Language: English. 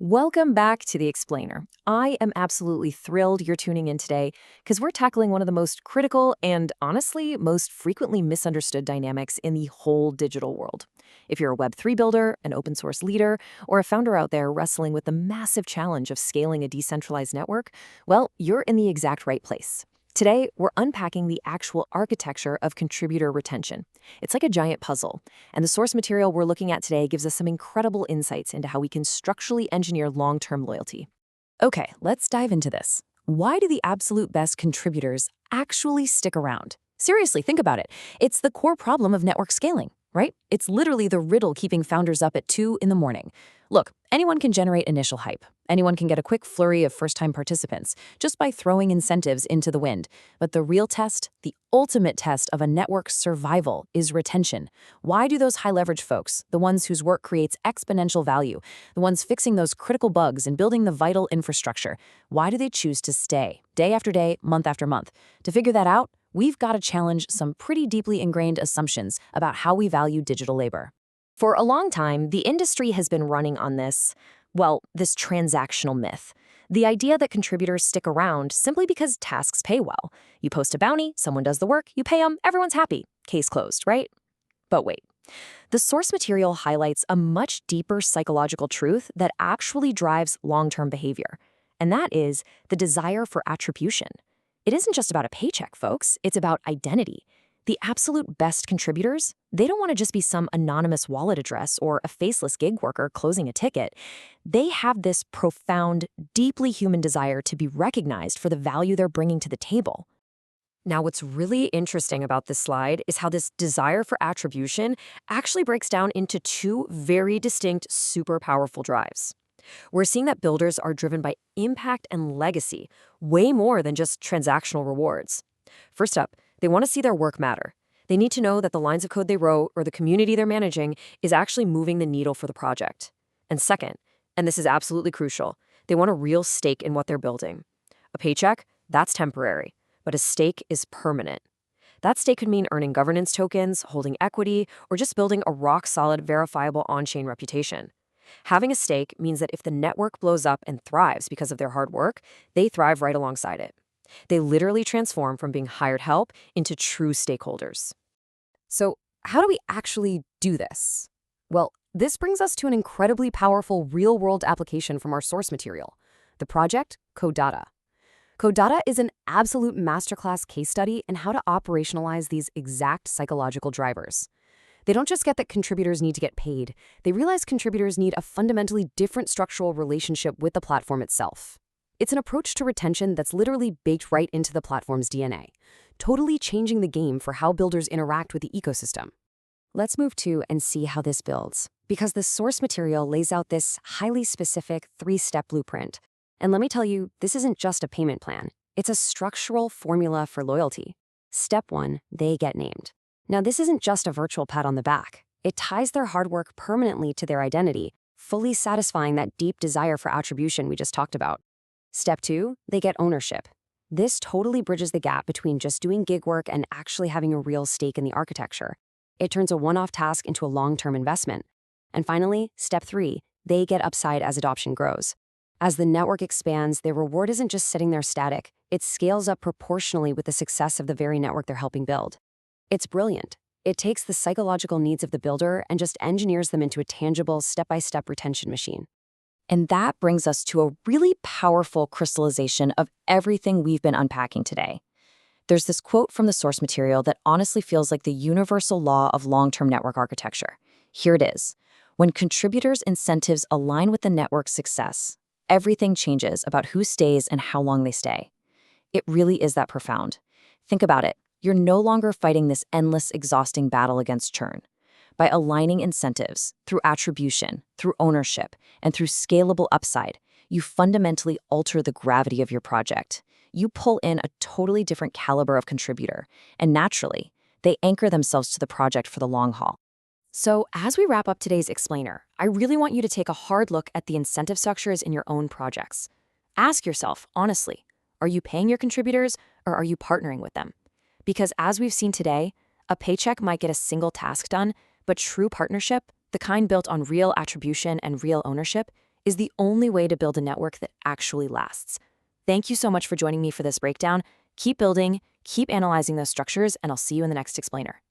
Welcome back to The Explainer. I am absolutely thrilled you're tuning in today because we're tackling one of the most critical and, honestly, most frequently misunderstood dynamics in the whole digital world. If you're a Web3 builder, an open source leader, or a founder out there wrestling with the massive challenge of scaling a decentralized network, well, you're in the exact right place. Today, we're unpacking the actual architecture of contributor retention. It's like a giant puzzle, and the source material we're looking at today gives us some incredible insights into how we can structurally engineer long-term loyalty. Okay, let's dive into this. Why do the absolute best contributors actually stick around? Seriously, think about it. It's the core problem of network scaling, right? It's literally the riddle keeping founders up at 2 in the morning. Look, anyone can generate initial hype. Anyone can get a quick flurry of first-time participants just by throwing incentives into the wind. But the real test, the ultimate test of a network's survival, is retention. Why do those high-leverage folks, the ones whose work creates exponential value, the ones fixing those critical bugs and building the vital infrastructure, why do they choose to stay, day after day, month after month? To figure that out, we've got to challenge some pretty deeply ingrained assumptions about how we value digital labor. For a long time, the industry has been running on this transactional myth. The idea that contributors stick around simply because tasks pay well. You post a bounty, someone does the work, you pay them, everyone's happy. Case closed, right? But wait. The source material highlights a much deeper psychological truth that actually drives long-term behavior, and that is the desire for attribution. It isn't just about a paycheck, folks. It's about identity. The absolute best contributors, they don't want to just be some anonymous wallet address or a faceless gig worker closing a ticket. They have this profound, deeply human desire to be recognized for the value they're bringing to the table. Now, what's really interesting about this slide is how this desire for attribution actually breaks down into two very distinct, super powerful drives. We're seeing that builders are driven by impact and legacy, way more than just transactional rewards. First up, they want to see their work matter. They need to know that the lines of code they wrote or the community they're managing is actually moving the needle for the project. And second, and this is absolutely crucial, they want a real stake in what they're building. A paycheck, that's temporary, but a stake is permanent. That stake could mean earning governance tokens, holding equity, or just building a rock-solid, verifiable on-chain reputation. Having a stake means that if the network blows up and thrives because of their hard work, they thrive right alongside it. They literally transform from being hired help into true stakeholders. So, how do we actually do this? Well, this brings us to an incredibly powerful real-world application from our source material, the project Codatta. Codatta is an absolute masterclass case study in how to operationalize these exact psychological drivers. They don't just get that contributors need to get paid, they realize contributors need a fundamentally different structural relationship with the platform itself. It's an approach to retention that's literally baked right into the platform's DNA, totally changing the game for how builders interact with the ecosystem. Let's move to and see how this builds, because the source material lays out this highly specific 3-step blueprint. And let me tell you, this isn't just a payment plan. It's a structural formula for loyalty. Step 1, they get named. Now, this isn't just a virtual pat on the back. It ties their hard work permanently to their identity, fully satisfying that deep desire for attribution we just talked about. Step 2, they get ownership. This totally bridges the gap between just doing gig work and actually having a real stake in the architecture. It turns a one-off task into a long-term investment. And finally, step 3, they get upside as adoption grows. As the network expands, their reward isn't just sitting there static. It scales up proportionally with the success of the very network they're helping build. It's brilliant. It takes the psychological needs of the builder and just engineers them into a tangible, step-by-step retention machine. And that brings us to a really powerful crystallization of everything we've been unpacking today. There's this quote from the source material that honestly feels like the universal law of long-term network architecture. Here it is. When contributors' incentives align with the network's success, everything changes about who stays and how long they stay. It really is that profound. Think about it. You're no longer fighting this endless, exhausting battle against churn. By aligning incentives, through attribution, through ownership, and through scalable upside, you fundamentally alter the gravity of your project. You pull in a totally different caliber of contributor, and naturally, they anchor themselves to the project for the long haul. So, as we wrap up today's explainer, I really want you to take a hard look at the incentive structures in your own projects. Ask yourself, honestly, are you paying your contributors or are you partnering with them? Because as we've seen today, a paycheck might get a single task done, but true partnership, the kind built on real attribution and real ownership, is the only way to build a network that actually lasts. Thank you so much for joining me for this breakdown. Keep building, keep analyzing those structures, and I'll see you in the next explainer.